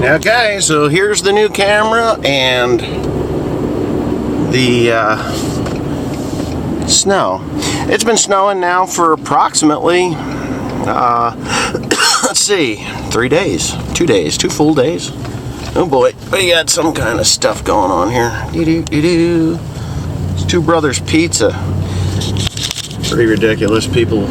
Okay, so here's the new camera and the snow. It's been snowing now for approximately, let's see, 3 days, 2 days, 2 full days. Oh boy, we got some kind of stuff going on here. It's Two Brothers Pizza. Pretty ridiculous. People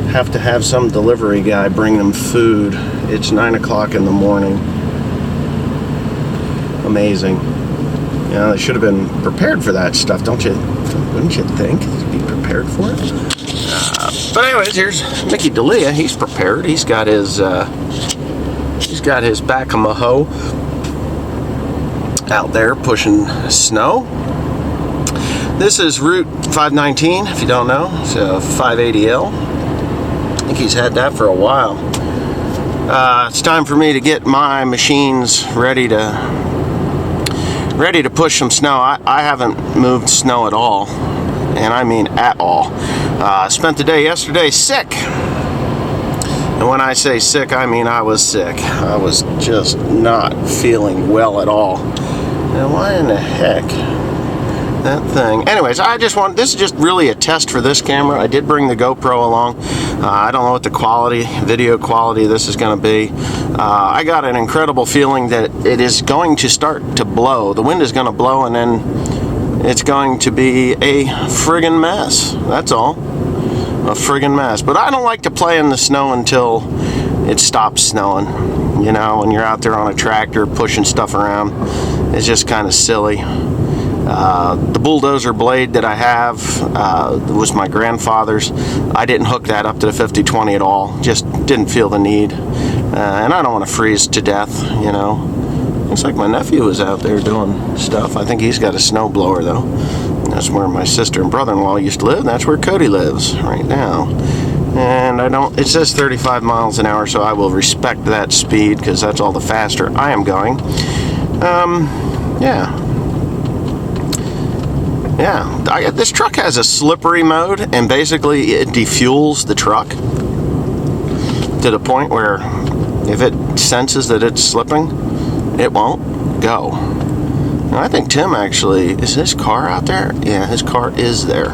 have to have some delivery guy bring them food. It's 9 o'clock in the morning. Amazing. You know, they should have been prepared for that stuff, don't you? Wouldn't you think? Be prepared for it? But anyways, here's Mickey D'Elia. He's prepared. He's got his back of a hoe out there pushing snow. This is Route 519, if you don't know. It's a 580L. I think he's had that for a while. It's time for me to get my machines ready to push some snow. I haven't moved snow at all, and I mean at all. I spent the day yesterday sick. And when I say sick, I mean I was sick. I was just not feeling well at all. Now, why in the heck? That thing. Anyways, this is just really a test for this camera. I did bring the GoPro along. I don't know what the video quality of this is going to be. I got an incredible feeling that it is going to start to blow. The wind is going to blow, and then it's going to be a friggin' mess. That's all. A friggin' mess. But I don't like to play in the snow until it stops snowing. You know, when you're out there on a tractor pushing stuff around, it's just kind of silly. The bulldozer blade that I have was my grandfather's. I didn't hook that up to the 5020 at all. Just didn't feel the need. And I don't want to freeze to death, you know. Looks like my nephew was out there doing stuff. I think he's got a snow blower though. That's where my sister and brother-in-law used to live. That's where Cody lives right now. And it says 35 miles an hour, so I will respect that speed because that's all the faster I am going. Yeah, this truck has a slippery mode, and basically it defuels the truck to the point where if it senses that it's slipping, it won't go. And I think Tim actually, is his car out there? Yeah, his car is there.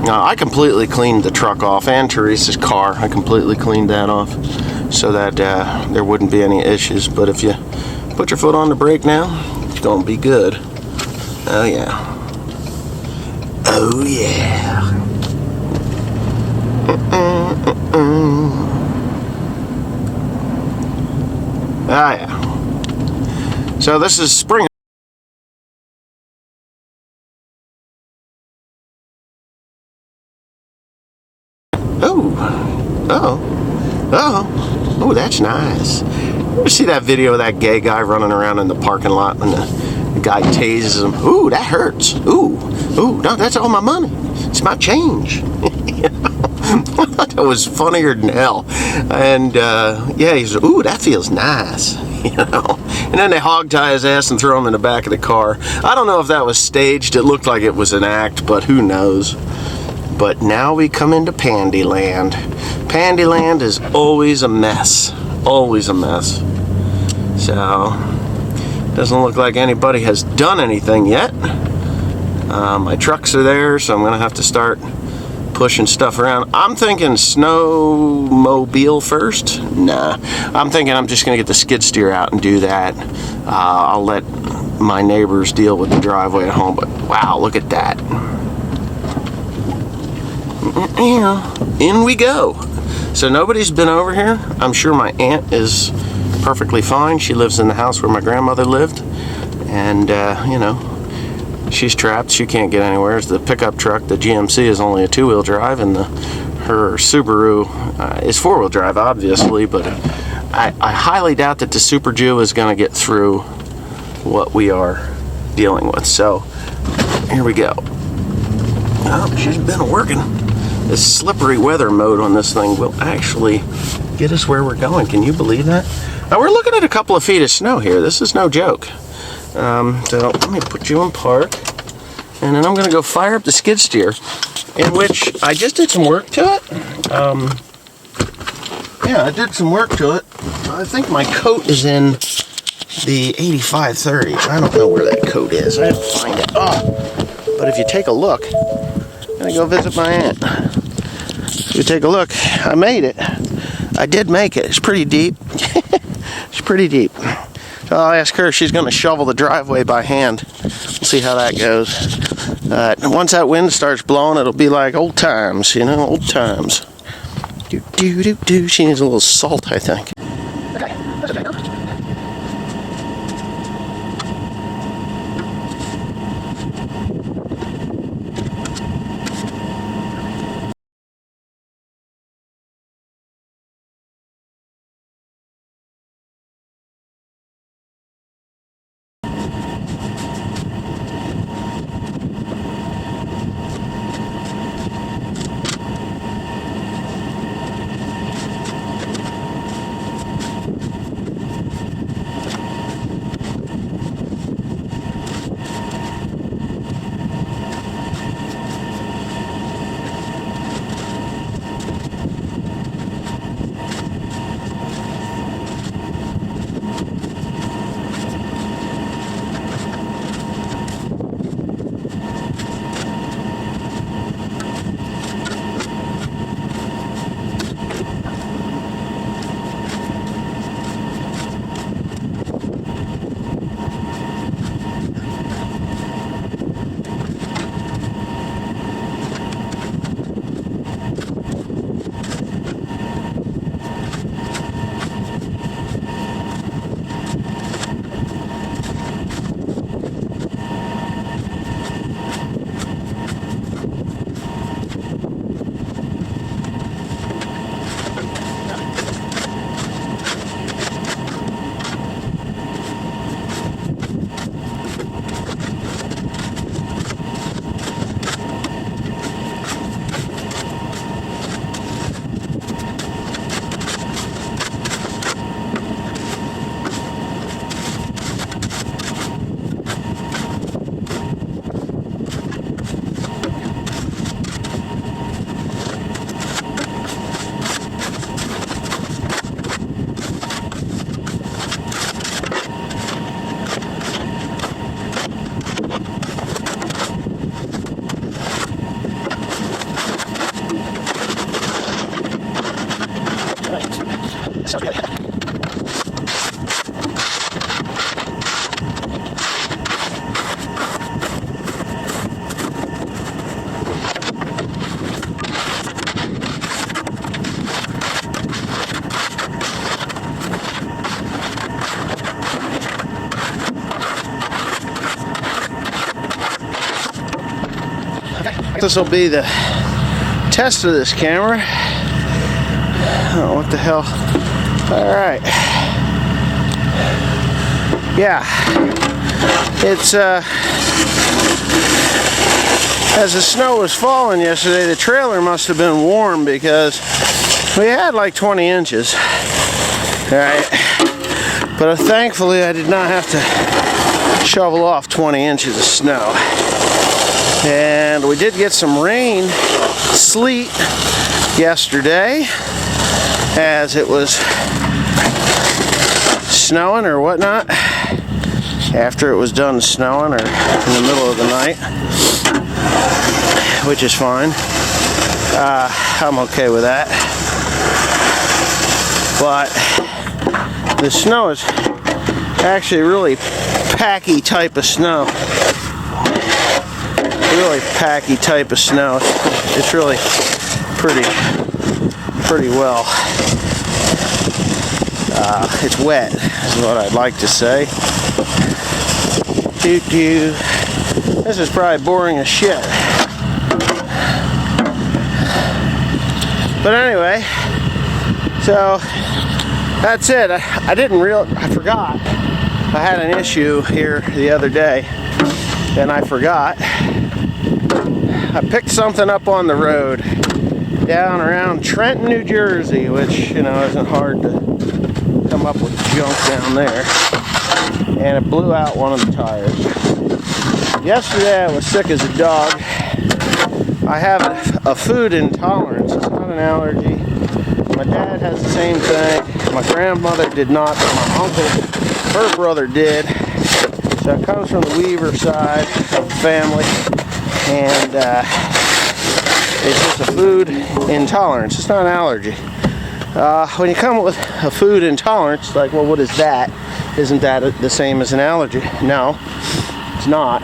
I completely cleaned the truck off, and Teresa's car. I completely cleaned that off so that there wouldn't be any issues. But if you put your foot on the brake now, it's going to be good. Oh yeah. Oh yeah. Ah yeah. So this is spring. Oh, that's nice. You ever see that video of that gay guy running around in the parking lot when the guy tases him? Ooh, that hurts. Ooh, no, that's all my money. It's my change. You know? I thought that was funnier than hell. And yeah, he said, ooh, that feels nice. You know? And then they hog tie his ass and throw him in the back of the car. I don't know if that was staged. It looked like it was an act, but who knows? But now we come into Pandyland. Pandyland is always a mess. Always a mess. So, doesn't look like anybody has done anything yet. My trucks are there, so I'm going to have to start pushing stuff around. I'm thinking snowmobile first. Nah. I'm thinking I'm just going to get the skid steer out and do that. I'll let my neighbors deal with the driveway at home, but wow, look at that. In we go. So nobody's been over here. I'm sure my aunt is perfectly fine. She lives in the house where my grandmother lived, and you know, she's trapped. She can't get anywhere. The pickup truck, the GMC, is only a 2-wheel drive, and her Subaru is 4-wheel drive, obviously. But I highly doubt that the Super Jew is going to get through what we are dealing with. So here we go. Oh, she's been working. This slippery weather mode on this thing will actually get us where we're going. Can you believe that? Now we're looking at a couple of feet of snow here. This is no joke. So let me put you in park, and then I'm going to go fire up the skid steer, in which I just did some work to it. Yeah, I did some work to it. I think my coat is in the 8530. I don't know where that code is. I have to find it. Oh, but if you take a look, I'm gonna go visit my aunt. If you take a look, I made it. I did make it. It's pretty deep. It's pretty deep. So I'll ask her if she's gonna shovel the driveway by hand. We'll see how that goes. Once that wind starts blowing, it'll be like old times, you know, old times. Do do do do. She needs a little salt, I think. Okay, that's okay. This will be the test of this camera. Oh, what the hell? All right. Yeah. It's as the snow was falling yesterday, the trailer must have been warm because we had like 20 inches. All right. But thankfully, I did not have to shovel off 20 inches of snow. And we did get some rain, sleet yesterday as it was snowing or whatnot. After it was done snowing or in the middle of the night, which is fine. I'm okay with that. But the snow is actually really packy type of snow. Really packy type of snow. It's really pretty well. It's wet is what I'd like to say. This is probably boring as shit. But anyway, so that's it. I forgot. I had an issue here the other day, and I forgot. I picked something up on the road down around Trenton, New Jersey, which, you know, isn't hard to come up with junk down there. And it blew out one of the tires. Yesterday I was sick as a dog. I have a food intolerance. It's not an allergy. My dad has the same thing. My grandmother did not, but my uncle her brother did. So it comes from the Weaver side of the family, and it's just a food intolerance. It's not an allergy. When you come with a food intolerance, like, well, what is that? Isn't that the same as an allergy? No, it's not.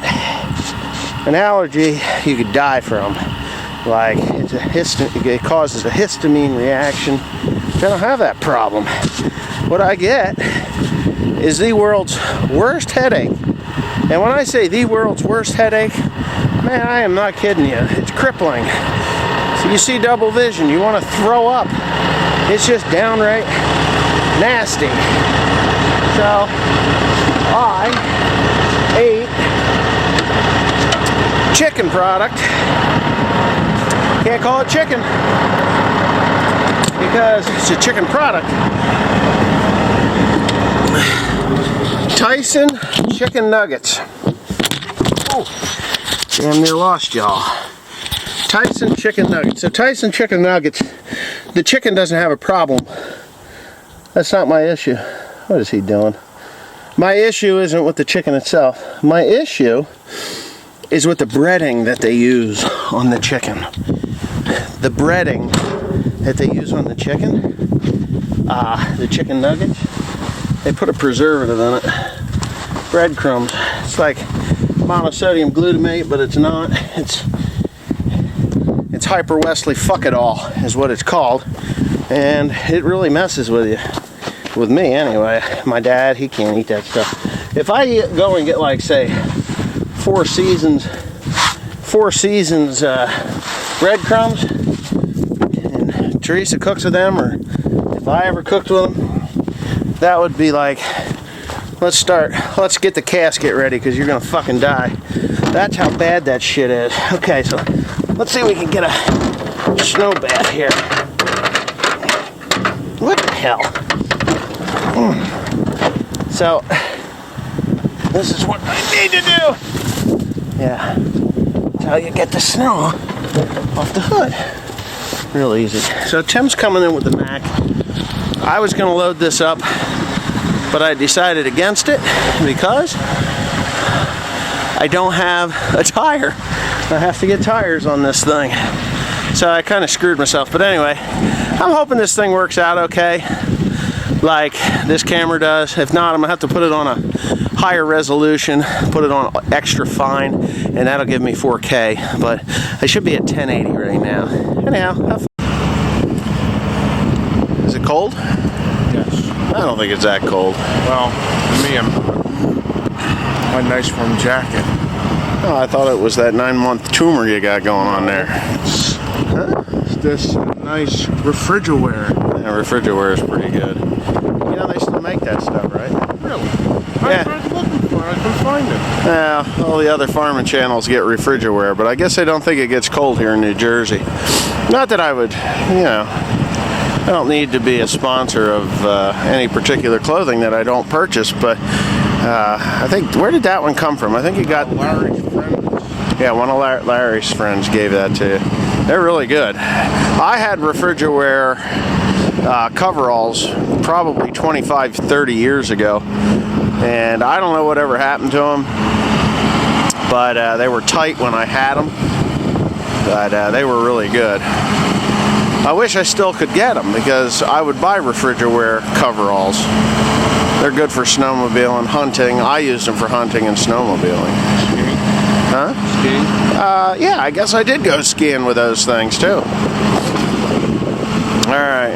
An allergy you could die from. Like, it's it causes a histamine reaction. I don't have that problem. What I get is the world's worst headache. And when I say the world's worst headache, man, I am not kidding you. It's crippling. So you see double vision, you want to throw up. It's just downright nasty. So I ate chicken product. Can't call it chicken because it's a chicken product. Tyson chicken nuggets. Oh, damn near lost y'all. Tyson chicken nuggets. So Tyson chicken nuggets, the chicken doesn't have a problem. That's not my issue. What is he doing? My issue isn't with the chicken itself. My issue is with the breading that they use on the chicken. The breading that they use on the chicken nuggets, they put a preservative in it. Breadcrumbs. It's like monosodium glutamate, but it's not. It's Hyper Wesley Fuck It All is what it's called, and it really messes with you. With me anyway. My dad, he can't eat that stuff. If I go and get, like, say, Four Seasons breadcrumbs, and Teresa cooks with them, or if I ever cooked with them, that would be like, let's get the casket ready because you're gonna fucking die. That's how bad that shit is. Okay, so let's see if we can get a snow bath here. What the hell? So this is what I need to do. Yeah, that's how you get the snow off the hood. Real easy. So Tim's coming in with the Mac. I was going to load this up, but I decided against it because I don't have a tire. I have to get tires on this thing. So I kind of screwed myself. But anyway, I'm hoping this thing works out okay, like this camera does. If not, I'm gonna have to put it on a higher resolution, put it on extra fine, and that'll give me 4K. But I should be at 1080 right now. Anyhow, have fun. Is it cold? Yes. I don't think it's that cold. Well, me, my nice warm jacket. Oh, I thought it was that 9-month tumor you got going on there. It's this nice refrigerware. Yeah, refrigerware is pretty good. You know, they still make that stuff, right? Really? Yeah. I tried looking for it. I couldn't find it. Yeah, all the other farming channels get refrigerware, but I guess I don't think it gets cold here in New Jersey. Not that I would, you know, I don't need to be a sponsor of any particular clothing that I don't purchase, but I think, where did that one come from? I think you got... Larry's friends. Yeah, one of Larry's friends gave that to you. They're really good. I had refrigerware coveralls probably 25, 30 years ago, and I don't know whatever happened to them, but they were tight when I had them, but they were really good. I wish I still could get them because I would buy refrigerware coveralls. They're good for snowmobiling, hunting. I used them for hunting and snowmobiling. Skiing. Huh? Skiing. Yeah, I guess I did go skiing with those things too. All right,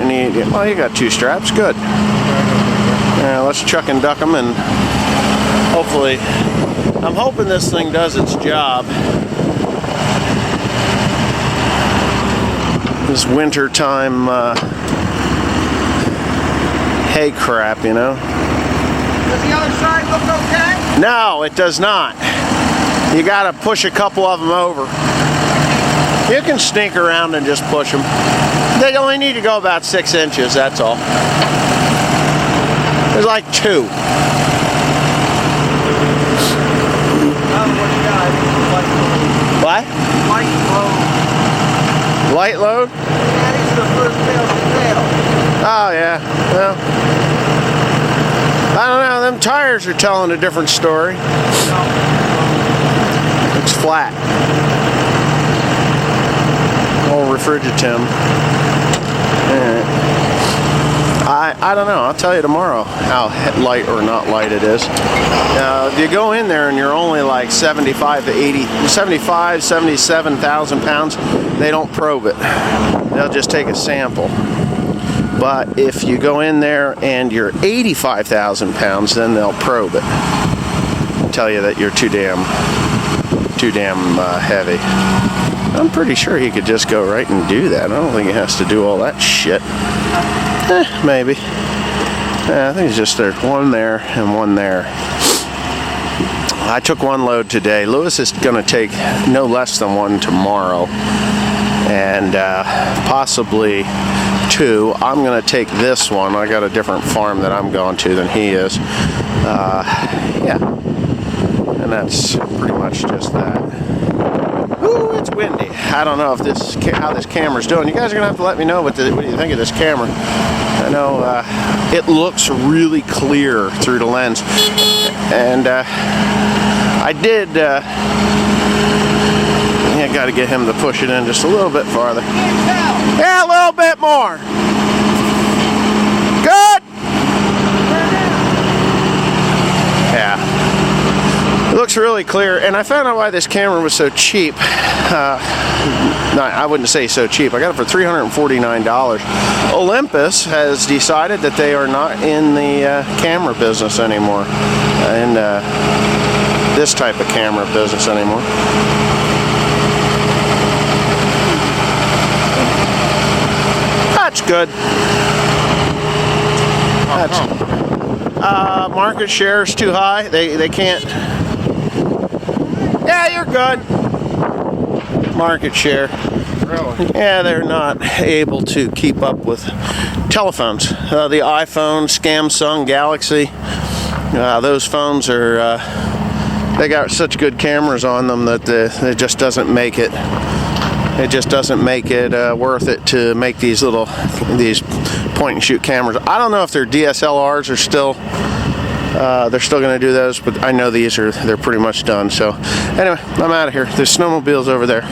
well, you got 2 straps, good. Yeah, let's chuck and duck them, and hopefully, I'm hoping this thing does its job. This winter time hay crap, you know. Does the other side look okay? No, it does not. You gotta push a couple of them over. You can sneak around and just push them. They only need to go about 6 inches, that's all. There's like 2. What? Light load. Light load? Yeah, these are the first bales to fail. Oh yeah, well, I don't know, them tires are telling a different story. It's flat. Old Refrigitim. I don't know. I'll tell you tomorrow how light or not light it is. If you go in there and you're only like 75 to 80, 75, 77,000 pounds, they don't probe it. They'll just take a sample. But if you go in there and you're 85,000 pounds, then they'll probe it. Tell you that you're too damn heavy. I'm pretty sure he could just go right and do that. I don't think he has to do all that shit. Maybe. I think it's just there's one there and one there. I took one load today. Lewis is going to take no less than one tomorrow. And possibly two. I'm going to take this one. I got a different farm that I'm going to than he is. Yeah. And that's pretty much just that. Ooh, it's windy. I don't know if how this camera's doing. You guys are gonna have to let me know what do you think of this camera. I know it looks really clear through the lens, and I did. Yeah, got to get him to push it in just a little bit farther. Yeah, a little bit more. Good. Yeah. It looks really clear, and I found out why this camera was so cheap. No, I wouldn't say so cheap. I got it for $349. Olympus has decided that they are not in the camera business anymore, and this type of camera business anymore. That's good. That's market share is too high. They can't. Yeah, you're good. Market share. Really? Yeah, they're not able to keep up with telephones. The iPhone, Samsung, Galaxy. Those phones are. They got such good cameras on them that it just doesn't make it. It just doesn't make it worth it to make these point and shoot cameras. I don't know if their DSLRs are still. They're still going to do those, but I know they're pretty much done. So anyway, I'm out of here. There's snowmobiles over there.